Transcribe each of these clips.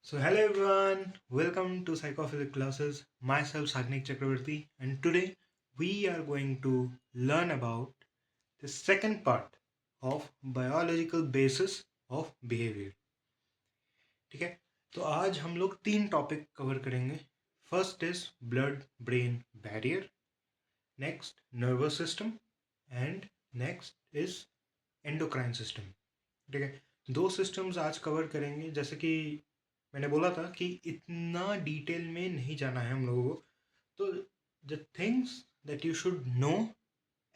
So hello everyone, welcome to Psychophysics classes. Myself Sagnik Chakravarti, and today we are going to learn about the second part of biological basis of behavior. ठीक है, तो आज हम लोग तीन topic cover करेंगे. First is blood brain barrier, next nervous system and next is endocrine system. ठीक है, दो सिस्टम्स आज कवर करेंगे. जैसे कि मैंने बोला था कि इतना डिटेल में नहीं जाना है हम लोगों को. तो the things that you should know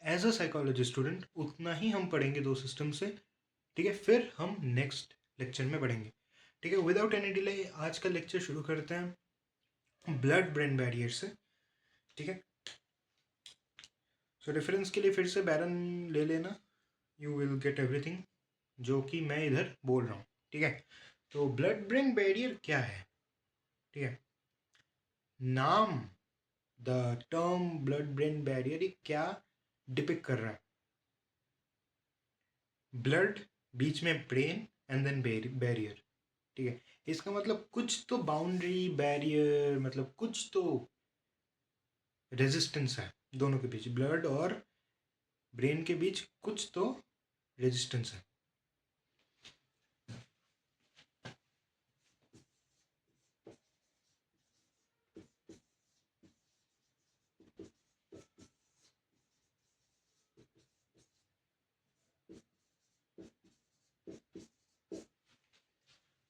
as a psychology student उतना ही हम पढ़ेंगे दो सिस्टम से. ठीक है, फिर हम नेक्स्ट लेक्चर में बढ़ेंगे. ठीक है, विदाउट एनी डिले आज का लेक्चर शुरू करते हैं ब्लड ब्रेन बैरियर से. ठीक है, सो रेफरेंस के लिए फिर से बैरन ले लेना, यू विल गेट एवरीथिंग जो कि मैं इधर बोल रहा हूँ. ठीक है, तो ब्लड ब्रेन बैरियर क्या है. ठीक है, नाम the term blood brain barrier ये क्या डिपिक्ट कर रहा है. ब्लड, बीच में ब्रेन एंड देन बैरियर. ठीक है, इसका मतलब कुछ तो बाउंड्री बैरियर, मतलब कुछ तो रेजिस्टेंस है दोनों के बीच. ब्लड और ब्रेन के बीच कुछ तो रेजिस्टेंस है.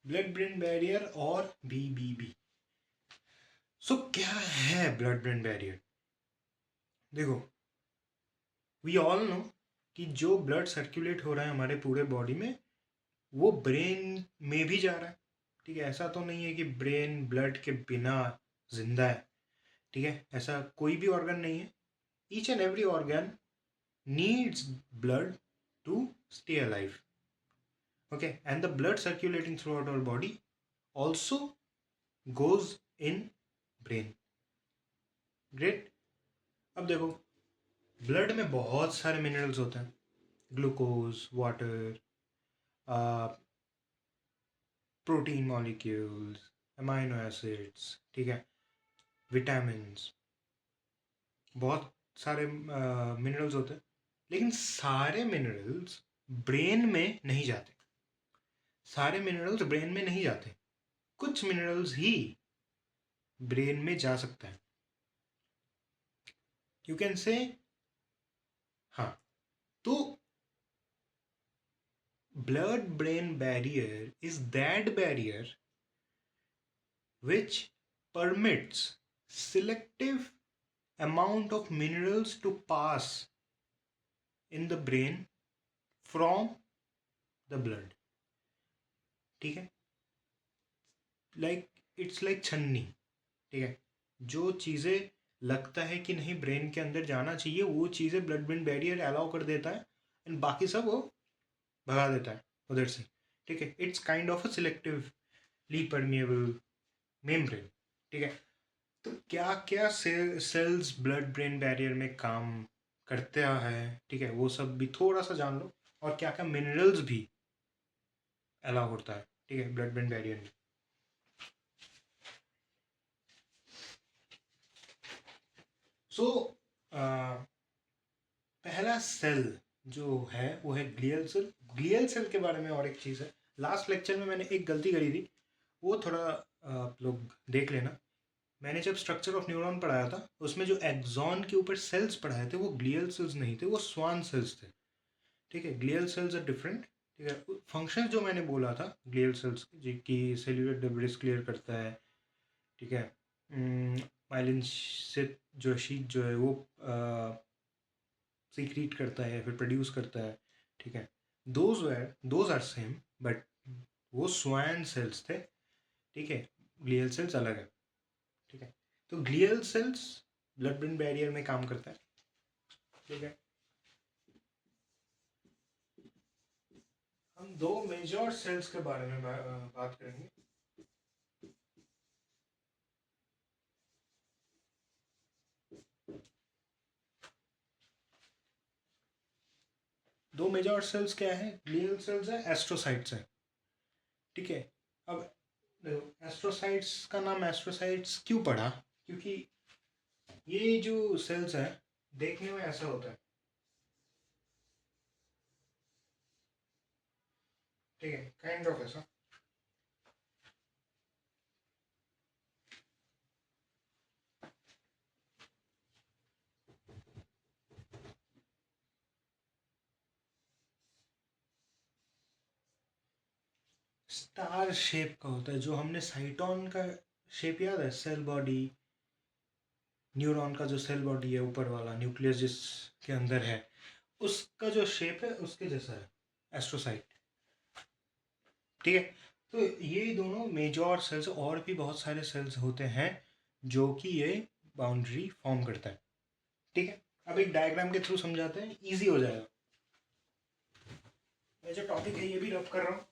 ब्लड ब्रेन बैरियर और BBB. सो क्या है ब्लड ब्रेन बैरियर. देखो, वी ऑल नो कि जो ब्लड सर्कुलेट हो रहा है हमारे पूरे बॉडी में वो ब्रेन में भी जा रहा है. ठीक है, ऐसा तो नहीं है कि ब्रेन ब्लड के बिना जिंदा है. ठीक है, ऐसा कोई भी ऑर्गन नहीं है. Each and every organ needs blood to stay alive. Okay, and the blood circulating throughout our body also goes in brain. Great. अब देखो, ब्लड में बहुत सारे मिनरल्स होते हैं. Glucose, water, protein molecules, amino acids. ठीक है, विटामिन्स, बहुत सारे मिनरल्स होते हैं. लेकिन सारे मिनरल्स ब्रेन में नहीं जाते. सारे मिनरल्स ब्रेन में नहीं जाते. कुछ मिनरल्स ही ब्रेन में जा सकता है. यू कैन से, हाँ. तो blood brain barrier is that barrier which permits selective amount of minerals to pass in the brain from the blood. ठीक है, इट्स लाइक छन्नी. ठीक है, जो चीज़ें लगता है कि नहीं ब्रेन के अंदर जाना चाहिए वो चीज़ें ब्लड ब्रेन बैरियर अलाउ कर देता है एंड बाकी सब वो भगा देता है उधर से. ठीक है, it's kind of a selectively permeable membrane. ठीक है, तो क्या क्या सेल्स ब्लड ब्रेन बैरियर में काम करता है. ठीक है, वो सब भी थोड़ा सा जान लो. और क्या क्या मिनरल्स भी अलाउ होता है. ठीक है, ब्लड ब्रेन बैरियर में. सो पहला सेल जो है वो है ग्लियल सेल. ग्लियल सेल के बारे में और एक चीज़ है, लास्ट लेक्चर में मैंने एक गलती करी थी, वो थोड़ा आप लोग देख लेना. मैंने जब स्ट्रक्चर ऑफ न्यूरॉन पढ़ाया था उसमें जो एक्सॉन के ऊपर सेल्स पढ़ाए थे वो ग्लियल सेल्स नहीं थे, वो स्वान सेल्स थे. ठीक है, ग्लियल सेल्स आर डिफरेंट. ठीक है, फंक्शन जो मैंने बोला था ग्लियल सेल्स की, सेल्यूलर डेब्रिस क्लियर करता है. ठीक है, माइलिन से जो शीट जो है वो सीक्रीट करता है, फिर प्रोड्यूस करता है. ठीक है, दोज आर सेम बट वो स्वान सेल्स थे. ठीक है, ग्लियल सेल्स अलग है. ठीक है, तो glial cells blood brain barrier में काम करता है. ठीक है, हम दो मेजर सेल्स के बारे में बात करेंगे. दो मेजर सेल्स क्या है, ग्लियल सेल्स है, एस्ट्रोसाइट्स है. ठीक है, अब देखो, एस्ट्रोसाइट्स का नाम एस्ट्रोसाइट्स क्यों पड़ा? क्योंकि ये जो सेल्स है देखने में ऐसा होता है, ठीक है, काइंड ऑफ ऐसा। स्टार शेप का होता है, जो हमने साइटोन का शेप याद है, सेल बॉडी, न्यूरॉन का जो सेल बॉडी है ऊपर वाला न्यूक्लियस जिसके अंदर है, उसका जो शेप है उसके जैसा है एस्ट्रोसाइट, ठीक है। तो ये दोनों मेजर सेल्स, और भी बहुत सारे सेल्स होते हैं जो कि ये बाउंड्री फॉर्म करता है, ठीक है। अब एक डायग्राम के थ्रू समझाते हैं, इजी हो जाएगा। मैं जो टॉपिक है ये भी रब कर रहा हूँ।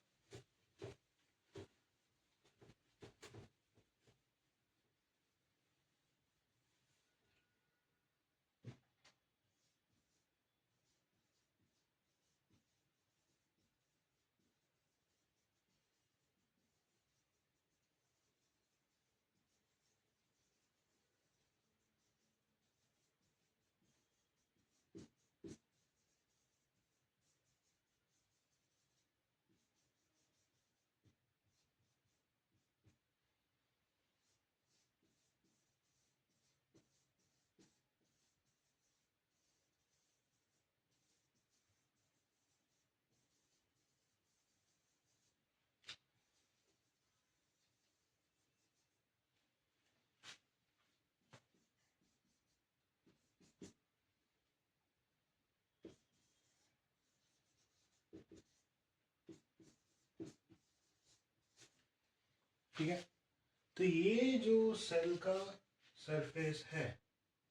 ठीक है, तो ये जो सेल का सरफेस है,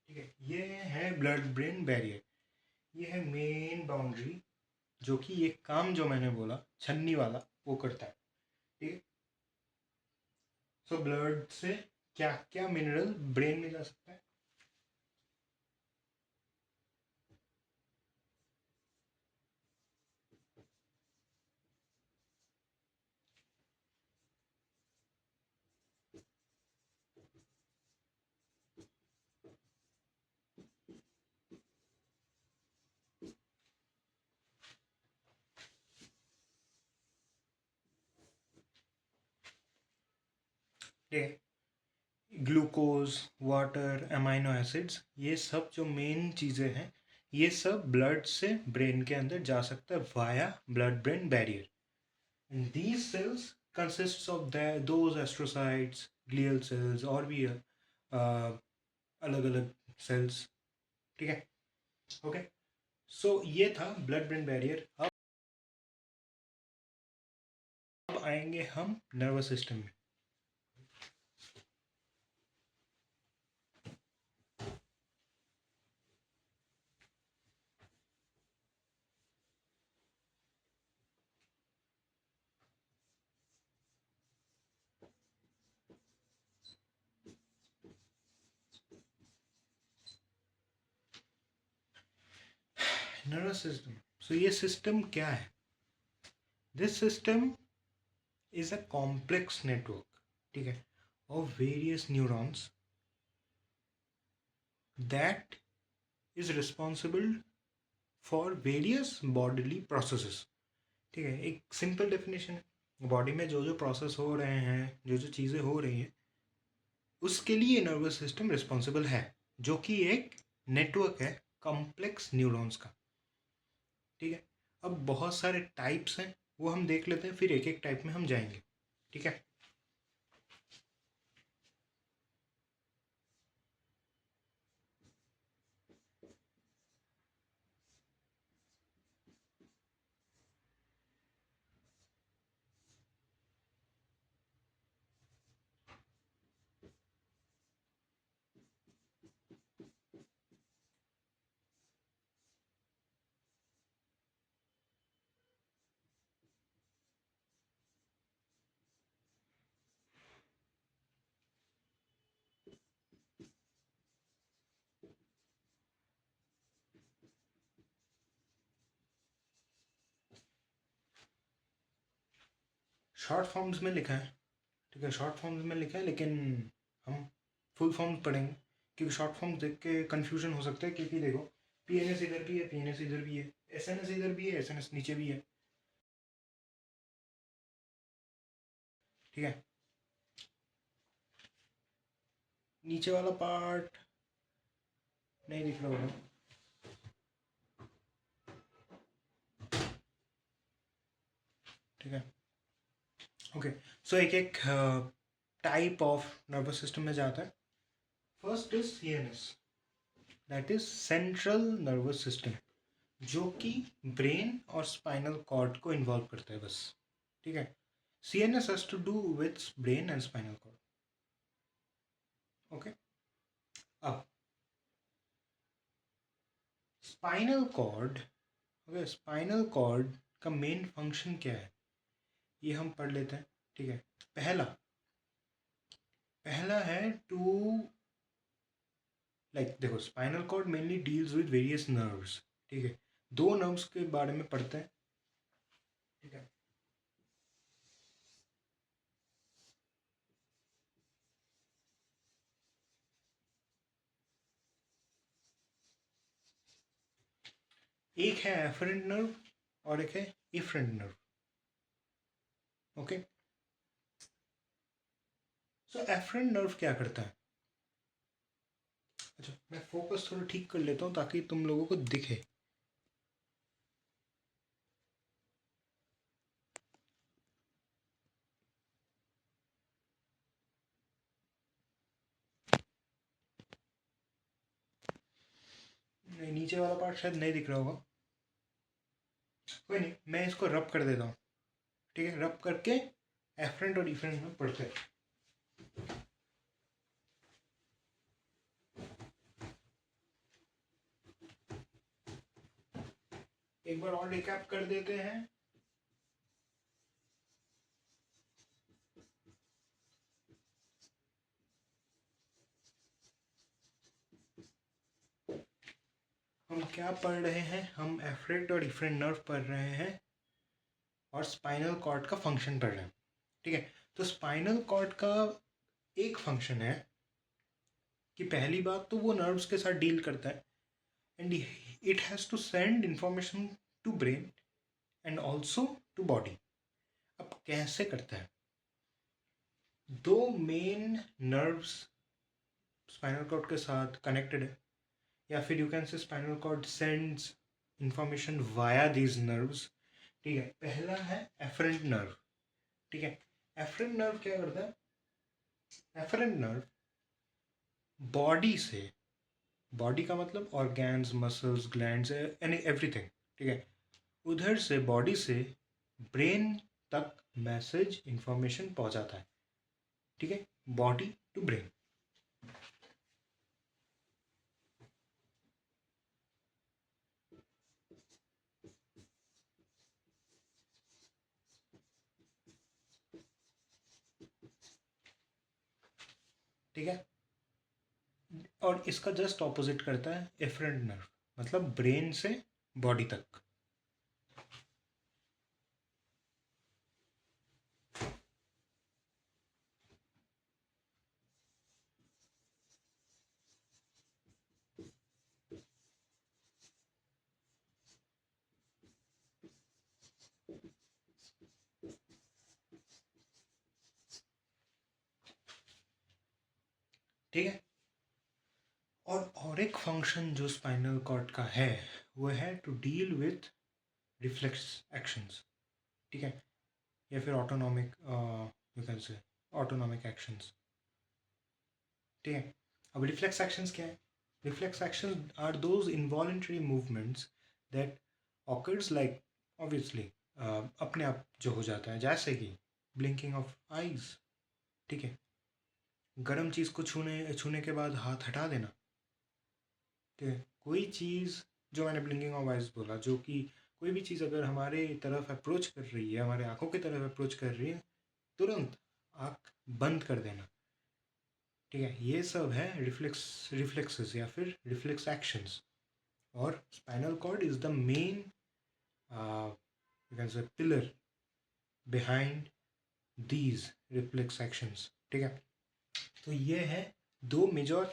ठीक है, ये है ब्लड ब्रेन बैरियर। ये है मेन बाउंड्री, जो कि ये काम जो मैंने बोला छन्नी वाला वो करता है, ठीक है। सो ब्लड से क्या क्या मिनरल ब्रेन में जा सकता है? ठीक है, ग्लूकोज, वाटर, अमाइनो एसिड्स, ये सब जो मेन चीज़ें हैं, ये सब ब्लड से ब्रेन के अंदर जा सकता है via blood brain barrier. And these cells consists of those astrocytes, glial cells, और भी अलग अलग सेल्स, ठीक है। ओके, सो ये था ब्लड ब्रेन बैरियर। अब आएंगे हम नर्वस सिस्टम में। नर्वस सिस्टम, सो ये सिस्टम क्या है? This system is a complex network, ठीक है, of various neurons that is responsible for various bodily processes, ठीक है। एक सिंपल डेफिनेशन है, बॉडी में जो जो प्रोसेस हो रहे हैं, जो जो चीज़ें हो रही हैं, उसके लिए नर्वस सिस्टम रिस्पॉन्सिबल है, जो कि एक नेटवर्क है कॉम्प्लेक्स न्यूरॉन्स का, ठीक है। अब बहुत सारे टाइप्स हैं, वो हम देख लेते हैं, फिर एक एक टाइप में हम जाएंगे, ठीक है। शॉर्ट फॉर्म्स में लिखा है, ठीक है, शॉर्ट फॉर्म्स में लिखा है लेकिन हम फुल फॉर्म्स पढ़ेंगे, क्योंकि शॉर्ट फॉर्म्स देख के कन्फ्यूजन हो सकता है। क्योंकि देखो, पी एन एस इधर भी है, पी एन एस इधर भी है, एस एन एस इधर भी है, एस एन एस नीचे भी है। ठीक है, नीचे वाला पार्ट नहीं दिख रहा होगा। ठीक है, ओके। सो एक एक टाइप ऑफ नर्वस सिस्टम में जाता है। First is C N S, that is central nervous system, जो कि ब्रेन और स्पाइनल कॉर्ड को इन्वॉल्व करता है बस। ठीक है, C N S has to do with brain and spinal cord. Okay, अब spinal cord, okay, spinal cord का मेन फंक्शन क्या है ये हम पढ़ लेते हैं। ठीक है, पहला पहला है टू, लाइक देखो, spinal cord mainly deals with various nerves. ठीक है, दो नर्व्स के बारे में पढ़ते हैं। ठीक है, एक है एफरेंट नर्व और एक है इफरेंट नर्व। ओके, सो एफरेंट नर्व क्या करता है? अच्छा, मैं फोकस थोड़ा ठीक कर लेता हूँ ताकि तुम लोगों को दिखे। नहीं, नीचे वाला पार्ट शायद नहीं दिख रहा होगा। कोई नहीं, मैं इसको रब कर देता हूँ। ठीक है, रब करके एफरेंट और इफरेंट में पढ़ते हैं। एक बार और रिकैप कर देते हैं। हम क्या पढ़ रहे हैं? हम एफरेंट और इफरेंट नर्व पढ़ रहे हैं और स्पाइनल कॉर्ड का फंक्शन पढ़ रहे हैं। ठीक है, तो स्पाइनल कॉर्ड का एक फंक्शन है कि पहली बात तो वो नर्व्स के साथ डील करता है and it has to send information to brain and also to body. अब कैसे करता है? दो मेन नर्व्स स्पाइनल कॉर्ड के साथ कनेक्टेड है, या फिर you can say spinal cord sends information via these nerves. ठीक है, पहला है एफरेंट नर्व। ठीक है, एफरेंट नर्व क्या करता है? एफरेंट नर्व बॉडी से, बॉडी का मतलब organs, muscles, glands and everything. ठीक है, उधर से बॉडी से ब्रेन तक मैसेज इंफॉर्मेशन पहुंचाता है। ठीक है, बॉडी टू ब्रेन। ठीक है, और इसका जस्ट ऑपोजिट करता है एफरेंट नर्व, मतलब ब्रेन से बॉडी तक। ठीक है, और एक फंक्शन जो स्पाइनल कॉर्ड का है वो है to deal with reflex actions. ठीक है, या फिर autonomic, you can say autonomic actions. ठीक है, अब रिफ्लेक्स एक्शंस क्या है? Reflex actions are those involuntary movements that occurs, like obviously अपने आप जो हो जाता है, जैसे कि ब्लिंकिंग ऑफ आईज। ठीक है, गर्म चीज़ को छूने छूने के बाद हाथ हटा देना। ठीक है, कोई चीज़, जो मैंने ब्लिंकिंग ऑफ आइज बोला, जो कि कोई भी चीज़ अगर हमारे तरफ अप्रोच कर रही है, हमारे आंखों की तरफ अप्रोच कर रही है, तुरंत आँख बंद कर देना। ठीक है, ये सब है रिफ्लेक्सेस या फिर रिफ्लेक्स एक्शंस। और spinal cord is the main, you can say, pillar behind these reflex actions. ठीक है, तो ये है दो major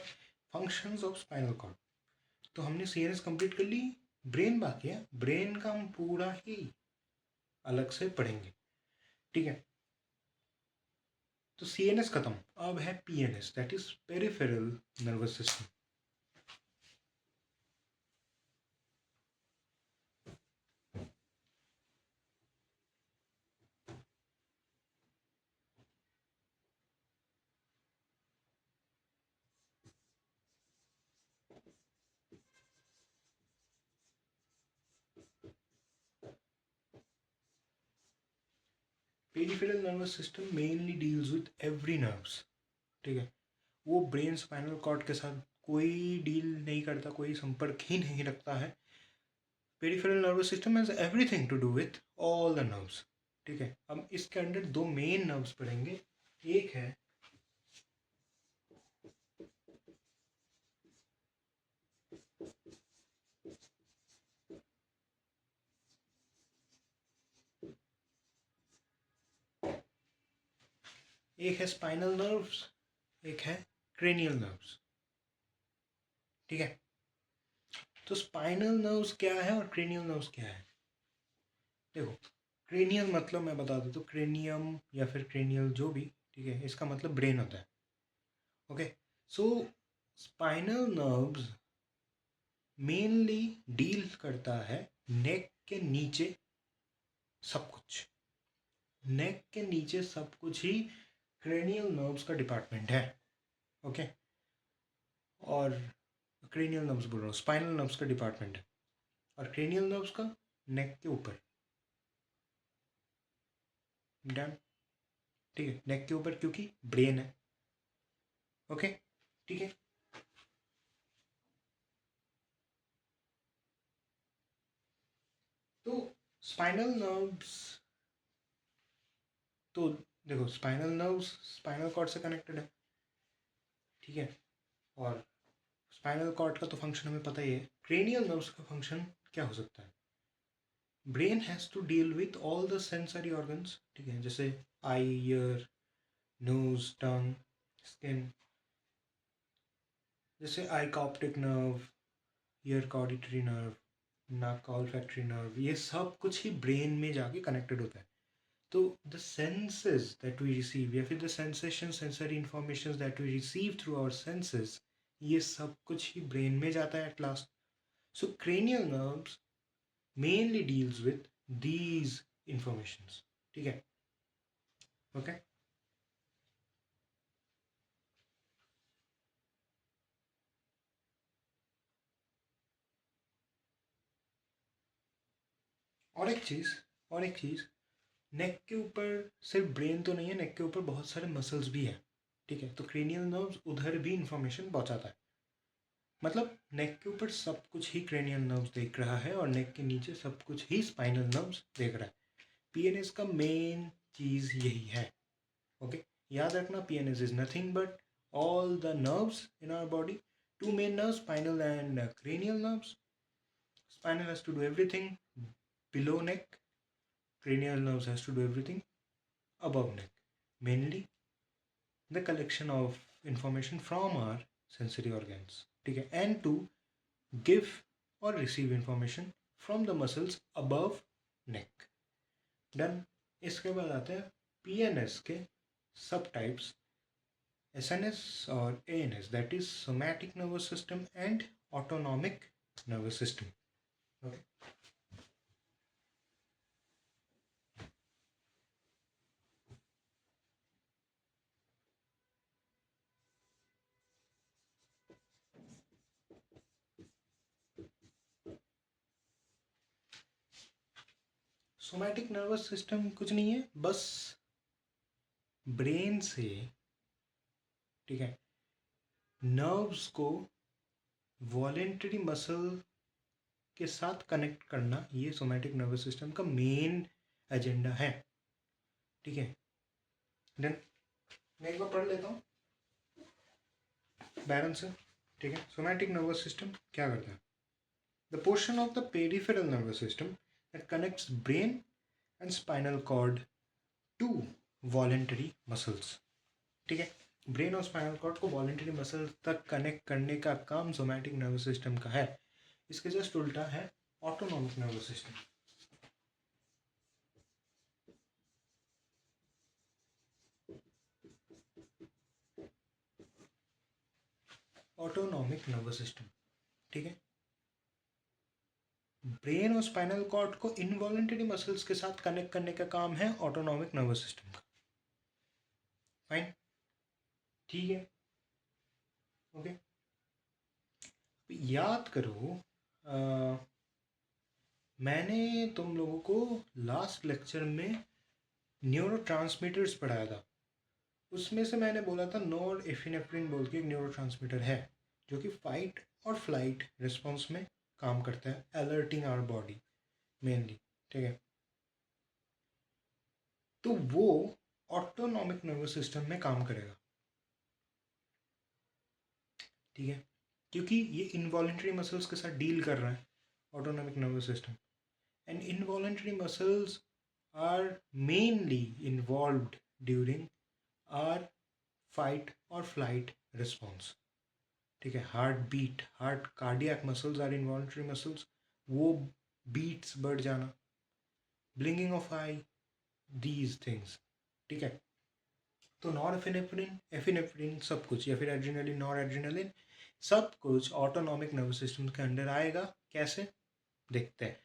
functions of spinal cord. तो हमने सीएनएस कंप्लीट कर ली, ब्रेन बाकी है। ब्रेन का हम पूरा ही अलग से पढ़ेंगे। ठीक है, तो सीएनएस खत्म, अब है PNS, that is peripheral nervous system. Peripheral nervous system mainly deals with every nerves. ठीक है, वो ब्रेन स्पाइनल कॉर्ड के साथ कोई डील नहीं करता, कोई संपर्क ही नहीं रखता है। Peripheral nervous system has everything to do with all the nerves. ठीक है, अब इसके अंदर दो मेन नर्व्स पढ़ेंगे। एक है स्पाइनल नर्व्स, एक है क्रेनियल नर्व्स। ठीक है, तो स्पाइनल नर्व्स क्या है और क्रेनियल नर्व्स क्या है? देखो, क्रेनियल मतलब मैं बता दूँ तो क्रेनियम या फिर क्रेनियल जो भी, ठीक है, इसका मतलब ब्रेन होता है। ओके, सो स्पाइनल नर्व्स मेनली डील करता है नेक के नीचे सब कुछ। नेक के नीचे सब कुछ ही क्रेनियल नर्व्स का डिपार्टमेंट है। ओके, और क्रेनियल नर्व्स बोल रहा हूँ, स्पाइनल नर्व्स का डिपार्टमेंट है, और क्रेनियल नर्व्स का नेक के ऊपर। डन। ठीक है, नेक के ऊपर क्योंकि ब्रेन है। ओके, ठीक है। तो स्पाइनल नर्व्स, तो देखो स्पाइनल नर्व्स स्पाइनल कॉर्ड से कनेक्टेड है। ठीक है, और स्पाइनल कॉर्ड का तो फंक्शन हमें पता ही है। क्रेनियल नर्व्स का फंक्शन क्या हो सकता है? Brain has to deal with all the sensory organs. ठीक है, जैसे eye, ear, nose, tongue, skin. जैसे आई का ऑप्टिक नर्व, ईयर का ऑडिटरी नर्व, नाक का ऑल्फैक्टरी नर्व, ये सब कुछ ही ब्रेन में जाके कनेक्टेड होता है। तो the senses that we receive, या फिर the sensation, sensory information that we receive through our senses, ये सब कुछ ही ब्रेन में जाता है at last. So cranial nerves mainly deals with these informations. ठीक है, ओके। और एक चीज़, और एक चीज़, नेक के ऊपर सिर्फ ब्रेन तो नहीं है, नेक के ऊपर बहुत सारे मसल्स भी हैं। ठीक है, तो क्रेनियल नर्व्स उधर भी इंफॉर्मेशन पहुंचाता है। मतलब नेक के ऊपर सब कुछ ही क्रेनियल नर्व्स देख रहा है, और नेक के नीचे सब कुछ ही स्पाइनल नर्व्स देख रहा है। पीएनएस का मेन चीज़ यही है। ओके, याद रखना, PNS is nothing but all the nerves in our body, two main nerves, spinal and cranial nerves. Spinal has to do everything below neck, cranial nerves has to do everything above neck, mainly the collection of information from our sensory organs. ठीक है, and to give or receive information from the muscles above neck. Done. इसके बाद आते हैं PNS के सब types, SNS और ANS, that is somatic nervous system and autonomic nervous system. Somatic nervous system कुछ नहीं है, बस ब्रेन से, ठीक है, नर्व्स को वॉलेंटरी मसल के साथ कनेक्ट करना, ये सोमैटिक नर्वस सिस्टम का मेन एजेंडा है। ठीक है, देन मैं एक बार पढ़ लेता हूँ बैरन से। ठीक है, सोमैटिक नर्वस सिस्टम क्या करता है? The portion of the peripheral nervous system that connects brain and spinal cord to voluntary muscles. ठीक है, ब्रेन और स्पाइनल कॉर्ड को वॉलेंटरी मसल्स तक कनेक्ट करने का काम सोमैटिक नर्वस सिस्टम का है। इसके जस्ट उल्टा है autonomic nervous system. Autonomic nervous system, ठीक है, ब्रेन और स्पाइनल कॉर्ड को इनवॉलेंटरी मसल्स के साथ कनेक्ट करने का काम है ऑटोनॉमिक नर्वस सिस्टम का। फाइन, ठीक है, ओके। याद करो, मैंने तुम लोगों को लास्ट लेक्चर में न्यूरोट्रांसमीटर्स पढ़ाया था। उसमें से मैंने बोला था नॉर एफिनेफ्रिन बोल के एक न्यूरोट्रांसमीटर है जो कि फाइट और फ्लाइट रिस्पॉन्स में काम करता है, अलर्टिंग आवर बॉडी मेनली। ठीक है, तो वो ऑटोनॉमिक नर्वस सिस्टम में काम करेगा। ठीक है, क्योंकि ये इनवॉलेंटरी मसल्स के साथ डील कर रहा है autonomic nervous system, and involuntary muscles are mainly involved during our fight और फ्लाइट रिस्पॉन्स। ठीक है, heart beat, heart cardiac muscles are involuntary muscles, वो बीट्स बढ़ जाना, blinking of eye, these things. ठीक है, तो नॉर एफिनेफ्रिन, एफिनेफ्रिन सब कुछ, या फिर एड्रेनलिन, नॉर एड्रेनलिन, सब कुछ ऑटोनॉमिक नर्वस सिस्टम के अंडर आएगा। कैसे, देखते हैं।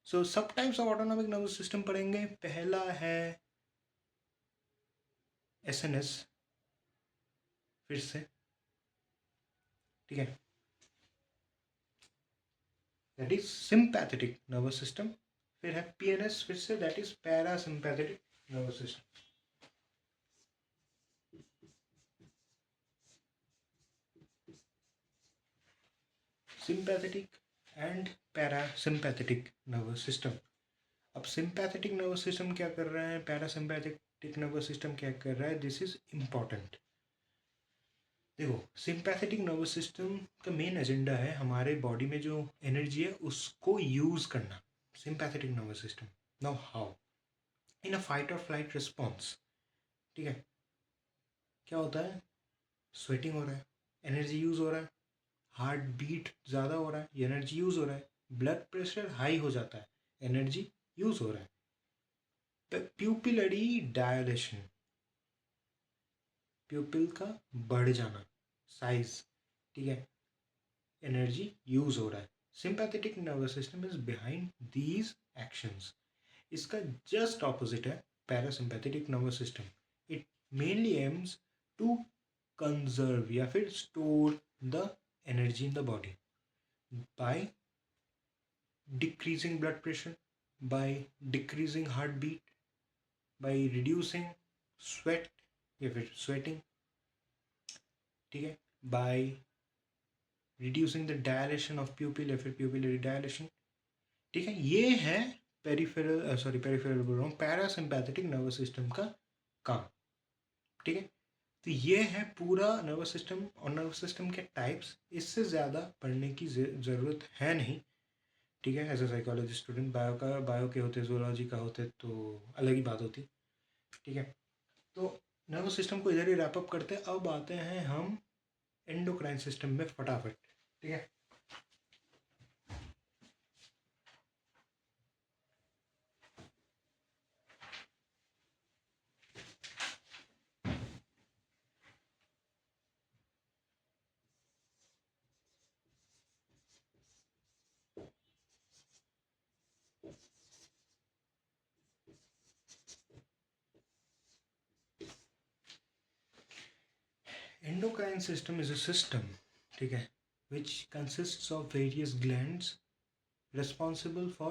सो सब types of autonomic nervous system पढ़ेंगे। पहला है एसएनएस, फिर से, ठीक है, that is sympathetic nervous system. फिर है पीएनएस, फिर से, that is parasympathetic nervous system. Sympathetic and parasympathetic nervous system. अब सिंपैथेटिक नर्वस सिस्टम क्या कर रहा है, पैरासिम्पैथेटिक नर्वस सिस्टम क्या कर रहा है, दिस इज इम्पॉर्टेंट। देखो, सिंपैथेटिक नर्वस सिस्टम का मेन एजेंडा है हमारे बॉडी में जो एनर्जी है उसको यूज करना। Sympathetic nervous system, now how, in a fight और फ्लाइट रिस्पॉन्स, ठीक है, क्या होता है, स्वेटिंग हो रहा है, एनर्जी यूज हो रहा है, हार्ट बीट ज़्यादा हो रहा है, एनर्जी यूज हो रहा है, ब्लड प्रेशर हाई हो जाता है, एनर्जी यूज हो रहा है, प्यूपिलरी डायलेशन, प्यूपिल का बढ़ जाना, साइज, ठीक है, एनर्जी यूज हो रहा है। Sympathetic nervous system is behind these actions. इसका जस्ट ऑपोजिट है parasympathetic nervous system. It mainly aims to conserve या फिर store the energy in the body by decreasing blood pressure, by decreasing heart beat, by reducing sweat या फिर sweating, ठीक है, by reducing the dilation of pupil या फिर pupillary dilation. ठीक है, ये है पेरिफेरल बोल रहा हूँ, पैरासिम्पैथेटिक नर्वस सिस्टम का काम। ठीक है, तो ये है पूरा नर्वस सिस्टम और नर्वस सिस्टम के टाइप्स। इससे ज़्यादा पढ़ने की ज़रूरत है नहीं। ठीक है, as a psychology student, bio के होते, जूलॉजी का होते तो अलग ही बात होती। ठीक है, तो नर्वस सिस्टम को इधर ही रैपअप करते हैं। अब आते हैं हम एंडोक्राइन सिस्टम में फटाफट। ठीक है, endocrine system is a system, ठीक है, which consists of various glands responsible for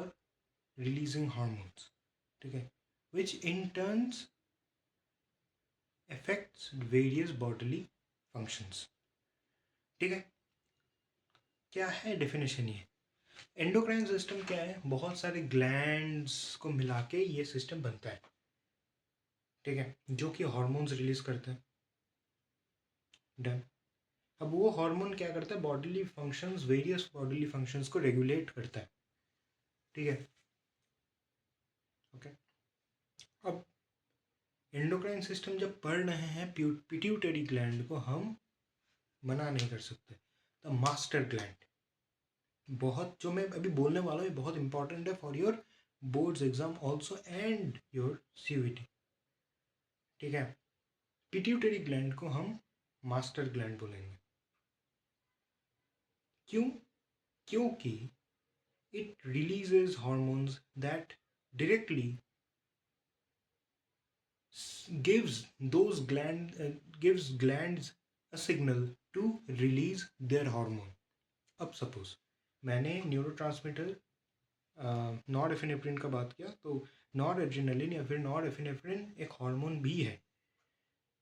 releasing hormones, ठीक है, which in turns affects various bodily functions। ठीक है, क्या है डेफिनेशन ये, एंडोक्राइन सिस्टम क्या है, बहुत सारे ग्लैंड्स को मिला के ये सिस्टम बनता है। ठीक है, जो कि हार्मोन्स रिलीज करते हैं। डन। अब वो हार्मोन क्या करता है, bodily functions, various bodily functions को रेगुलेट करता है। ठीक है, ओके। अब एंडोक्राइन सिस्टम जब पढ़ रहे हैं पिट्यूटरी ग्लैंड को हम मना नहीं कर सकते। द मास्टर ग्लैंड, बहुत जो मैं अभी बोलने वाला हूँ ये बहुत इंपॉर्टेंट है for your boards exam also and your CUET. ठीक है, पिट्यूटरी ग्लैंड को हम मास्टर ग्लैंड बोलेंगे। क्यों? क्योंकि it releases hormones that directly gives glands a signal to release their hormone. अब सपोज मैंने न्यूरोट्रांसमीटर नॉरएपिनेफ्रिन का बात किया, तो नॉरएड्रेनालिन या फिर नॉरएपिनेफ्रिन एक हार्मोन भी है।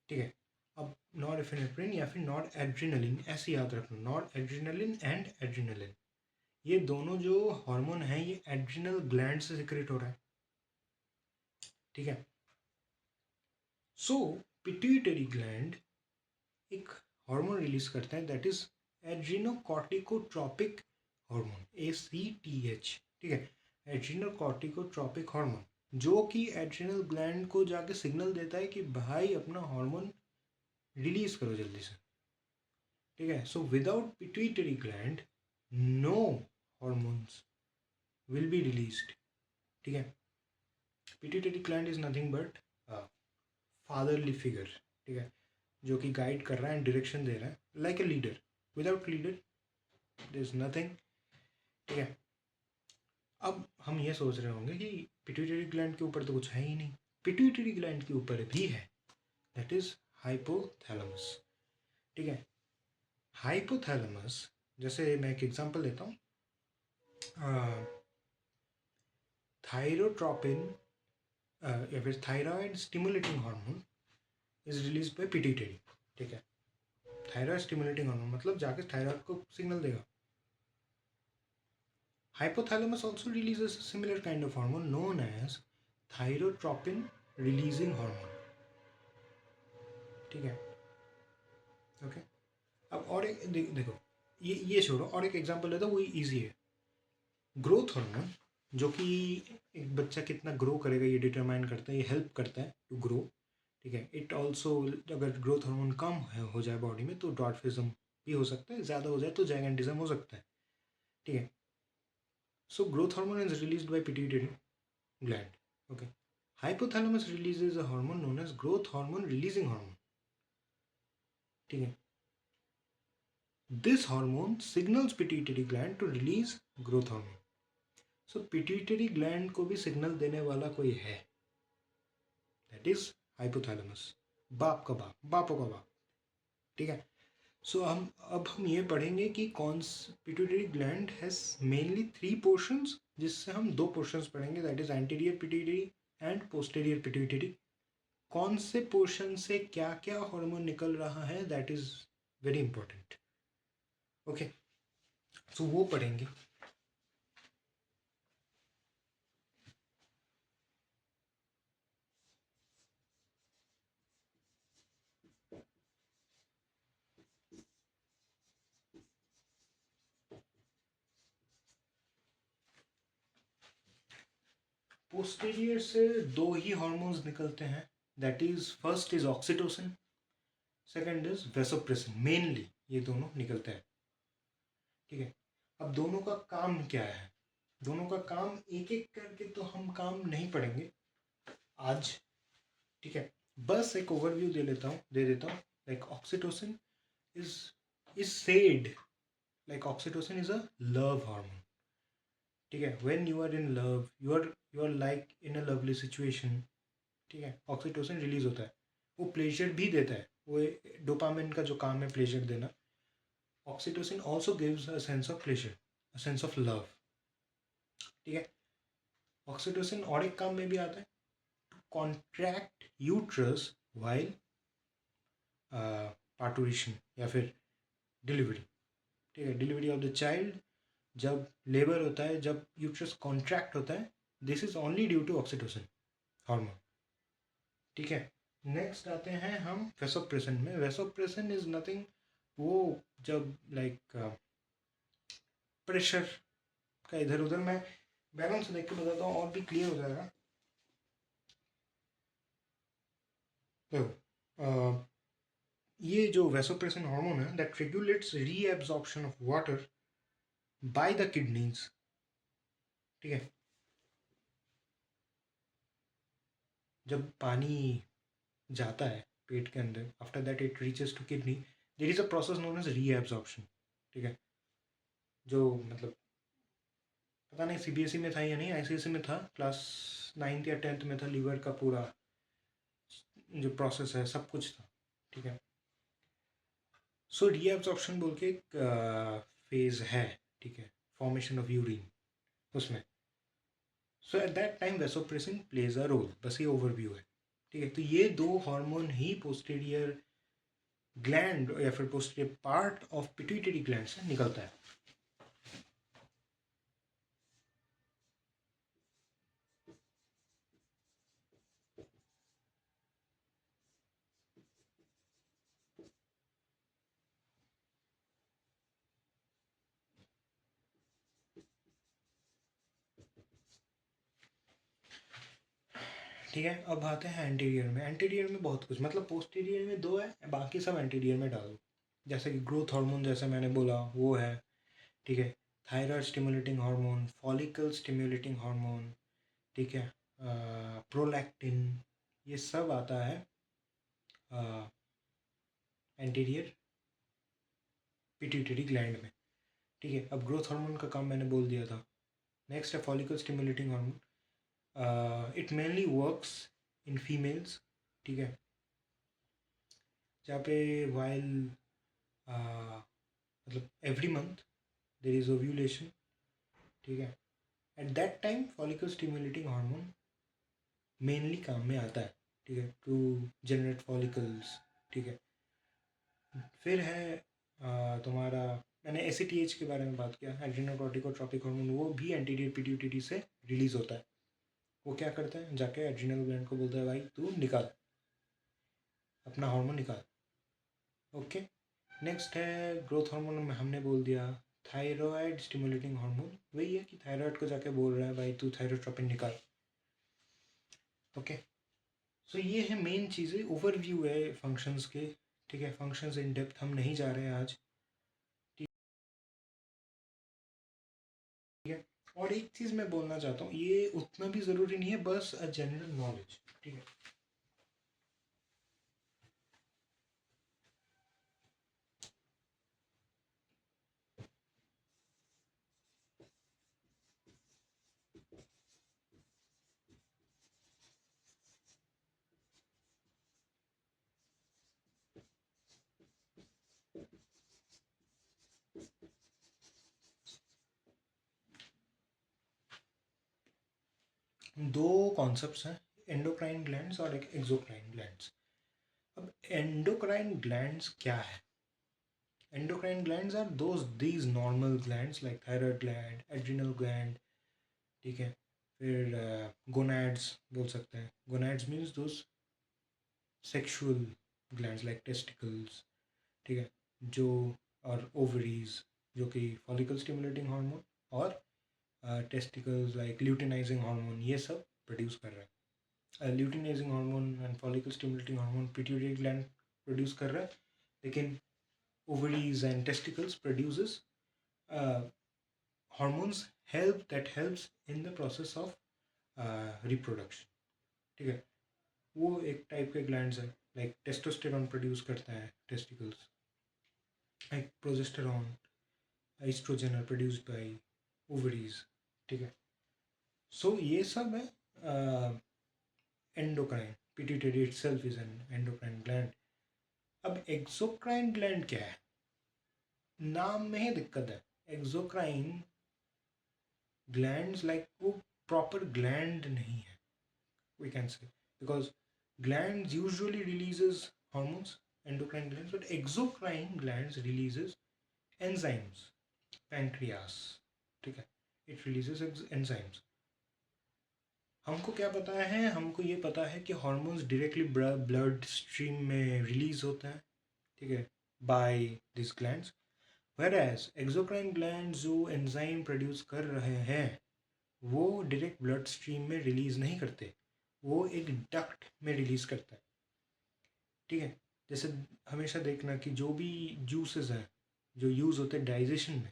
ठीक है, अब नॉरएपिनेफ्रिन या फिर नॉरएड्रेनालिन ऐसे याद रखना, नॉरएड्रेनालिन एंड एड्रेनालिन, ये दोनों जो हार्मोन हैं ये एड्रिनल ग्लैंड से सिक्रेट हो रहा है। ठीक है, सो पिट्यूटरी ग्लैंड एक हार्मोन रिलीज करता है दैट इज एड्रिनोकॉर्टिकोट्रोपिक हार्मोन, ACTH। ठीक है, एड्रिनोकॉर्टिकोट्रोपिक हार्मोन, जो कि एड्रिनल ग्लैंड को जाके सिग्नल देता है कि भाई अपना हार्मोन रिलीज करो जल्दी से। ठीक है, so without pituitary gland no hormones will be released. ठीक है, pituitary gland is nothing but fatherly figure. ठीक है, जो कि गाइड कर रहा है एंड डायरेक्शन दे रहा है, like a leader. Without leader there is nothing. ठीक है, अब हम ये सोच रहे होंगे कि पिट्यूटरी ग्लैंड के ऊपर तो कुछ है ही नहीं। पिट्यूटरी ग्लैंड के ऊपर भी है, दैट इज हाइपोथैलेमस। ठीक है, हाइपोथैलेमस, जैसे मैं एक एग्जांपल देता हूँ, थायरोट्रोपिन या फिर thyroid stimulating hormone is release by pituitary. ठीक है, थायराइड स्टिमुलेटिंग हार्मोन मतलब जाके थायराइड को सिग्नल देगा। Hypothalamus also releases a similar kind of hormone known as thyrotropin releasing hormone. ठीक है, ओके। अब और एक देखो, ये छोड़ो, और एक एग्जांपल लेता हूँ, वही इजी है। ग्रोथ हार्मोन, जो कि एक बच्चा कितना ग्रो करेगा ये डिटरमाइन करता है, ये हेल्प करता है टू ग्रो। ठीक है, इट ऑल्सो, अगर ग्रोथ हार्मोन कम हो जाए बॉडी में तो ड्वार्फिज्म भी हो सकता है, ज़्यादा हो जाए तो जाइगेंटिज्म हो सकता है। ठीक है, so growth hormone is released by pituitary gland. Okay, hypothalamus releases a hormone known as growth hormone releasing hormone. ठीक है, this hormone signals pituitary gland to release growth hormone. So pituitary gland को भी signal देने वाला कोई है, that is hypothalamus, बाप का बाप, बापों का बाप। ठीक है, सो हम ये पढ़ेंगे कि कौन pituitary gland has mainly 3 portions, जिससे हम 2 पोर्शंस पढ़ेंगे, that is anterior pituitary and posterior pituitary. कौन से पोर्शन से क्या क्या हार्मोन निकल रहा है, that is very important. Okay, so वो पढ़ेंगे। पोस्टीरियर से 2 ही हार्मोन्स निकलते हैं, that is first is oxytocin, second is vasopressin. Mainly ये दोनों निकलते हैं। ठीक है, अब दोनों का काम क्या है, दोनों का काम एक एक करके तो हम काम नहीं पढ़ेंगे आज। ठीक है, बस एक ओवरव्यू दे देता हूँ। Like oxytocin is said, like oxytocin is a love hormone. ठीक है, when you are in love, you are like in a lovely situation. ठीक है, ऑक्सीटोसिन रिलीज होता है, वो प्लेजर भी देता है, वो डोपामिन का जो काम है प्लेजर देना। Oxytocin also gives a sense of pleasure, a sense of love. ठीक है, ऑक्सीटोसिन और एक काम में भी आता है, कॉन्ट्रैक्ट यूट्रस वाइल पार्टुरेशन या फिर डिलीवरी। ठीक है, डिलीवरी ऑफ द चाइल्ड, जब लेबर होता है, जब यूट्रस कॉन्ट्रैक्ट होता है, this is only due to oxytocin hormone. ठीक है, नेक्स्ट आते हैं हम वेसोप्रेसिन में। वेसोप्रेसिन इज नथिंग, वो जब लाइक प्रेशर का इधर उधर, मैं बैकग्राउंड से देख के बताता हूँ और भी क्लियर हो जाएगा। तो ये जो वैसोप्रेसिन हार्मोन है that regulates reabsorption of water by the kidneys, ठीक है। जब पानी जाता है पेट के अंदर, after that it reaches to kidney, there is a process known as reabsorption, ठीक है। जो मतलब पता नहीं सीबीएसई में था या नहीं, आईसीएसई में था, क्लास 9th या 10th में था, लीवर का पूरा जो प्रोसेस है सब कुछ था, ठीक है। सो रीएब्जॉर्प्शन बोल के एक फेज है, ठीक है, फॉर्मेशन ऑफ यूरिन उसमें। So at that time vasopressin plays a role, बस ये ओवरव्यू है, ठीक है। तो ये दो हार्मोन ही पोस्टीरियर ग्लैंड या फिर posterior part of pituitary gland से निकलता है। ठीक है, अब आते हैं एंटीरियर में। एंटीरियर में बहुत कुछ, मतलब पोस्टीरियर में दो है, बाकी सब एंटीरियर में डालो। जैसे कि ग्रोथ हार्मोन, जैसे मैंने बोला वो है, ठीक है। Thyroid stimulating hormone, follicle stimulating hormone, ठीक है, प्रोलैक्टिन, ये सब आता है एंटीरियर पिट्यूटरी ग्लैंड में, ठीक है। अब ग्रोथ हार्मोन का काम मैंने बोल दिया था। नेक्स्ट है follicle stimulating hormone. It mainly works in females, ठीक है, जहाँ पे वाइल मतलब every month there is ovulation, ठीक है। Eight that time follicle stimulating hormone mainly काम में आता है, ठीक है, टू जनरेट फॉलिकल्स, ठीक है। फिर है तुम्हारा, मैंने एसीटीएच के बारे में बात किया, एड्रेनोकॉर्टिकोट्रोपिक हार्मोन, वो भी एंटीरियर पिट्यूटरी से रिलीज होता है। वो क्या करता है, जाके एड्रिनल ग्लैंड को बोलता है भाई तू निकाल अपना हार्मोन निकाल, ओके। नेक्स्ट है ग्रोथ हार्मोन में हमने बोल दिया थायराइड स्टिमुलेटिंग हार्मोन, वही है कि थायराइड को जाके बोल रहा है भाई तू थायरोट्रोपिन निकाल, ओके। सो ये है मेन चीज़ें, ओवरव्यू है फंक्शंस के, ठीक है। फंक्शंस इन डेप्थ हम नहीं जा रहे हैं आज, ठीक है। और एक चीज़ मैं बोलना चाहता हूँ, ये उतना भी ज़रूरी नहीं है, बस अ जनरल नॉलेज, ठीक है। दो कॉन्सेप्ट्स हैं, एंडोक्राइन ग्लैंड्स और एक एक्सोक्राइन ग्लैंड्स। अब एंडोक्राइन ग्लैंड्स क्या है? Endocrine glands are these normal glands like thyroid gland, adrenal gland, ठीक है। फिर गोनाड्स बोल सकते हैं, gonads means those sexual glands like testicles, ठीक है, जो और ओवरीज, जो कि फॉलिकल स्टिमुलेटिंग हार्मोन और टेस्टिकल्स लाइक ल्यूटिनाइजिंग हार्मोन, ये सब प्रोड्यूस कर रहा है। Luteinizing hormone and follicle stimulating hormone pituitary gland produce कर रहा है, लेकिन ovaries and testicles produces hormones helps in the process of reproduction, ठीक है। वो एक टाइप के ग्लैंड्स है, लाइक टेस्टोस्टेरॉन प्रोड्यूस करता है testicles, like progesterone, oestrogen are produced by ovaries, ठीक है। सो ये सब है endocrine, pituitary itself is an endocrine gland. अब एक्सोक्राइन ग्लैंड क्या है? नाम में ही दिक्कत है। एक्सोक्राइन ग्लैंड्स लाइक वो प्रॉपर ग्लैंड नहीं है, we can say, because glands usually releases hormones, endocrine glands, but exocrine glands releases enzymes, pancreas, ठीक है, it releases enzymes। हमको क्या पता है, हमको ये पता है कि हॉर्मोन्स डायरेक्टली ब्लड स्ट्रीम में रिलीज होता है, ठीक है, by this glands. Whereas exocrine glands जो एंजाइम प्रोड्यूस कर रहे हैं वो डायरेक्ट ब्लड स्ट्रीम में रिलीज नहीं करते, वो एक डक्ट में रिलीज करता है। ठीक है। जैसे हमेशा देखना कि जो भी जूसेस हैं जो यूज़ होते हैं डाइजेशन में,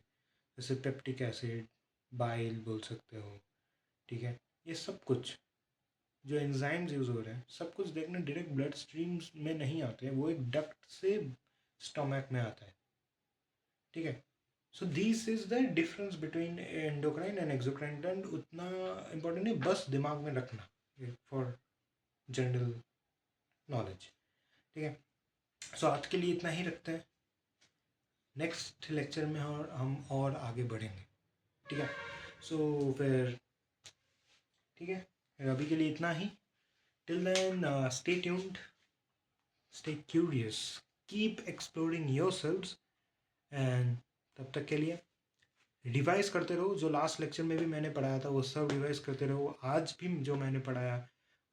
जैसे पेप्टिक एसिड, बाइल बोल सकते हो, ठीक है, ये सब कुछ जो एंजाइम्स यूज़ हो रहे हैं सब कुछ देखना डायरेक्ट ब्लड स्ट्रीम्स में नहीं आते हैं, वो एक डक्ट से स्टमक में आता है, ठीक है। So this is the difference between endocrine and exocrine, and उतना इम्पोर्टेंट नहीं, बस दिमाग में रखना फॉर जनरल नॉलेज, ठीक है। सो आज के लिए इतना ही रखते हैं, नेक्स्ट लेक्चर में और हम और आगे बढ़ेंगे, ठीक है। सो फिर ठीक है, फिर अभी के लिए इतना ही। Till then stay tuned, stay curious, keep exploring yourselves, and तब तक के लिए रिवाइज करते रहो। जो लास्ट लेक्चर में भी मैंने पढ़ाया था वो सब रिवाइज करते रहो, आज भी जो मैंने पढ़ाया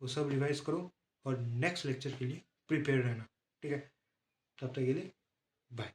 वो सब रिवाइज करो, और नेक्स्ट लेक्चर के लिए प्रिपेयर रहना, ठीक है। तब तक के लिए बाय।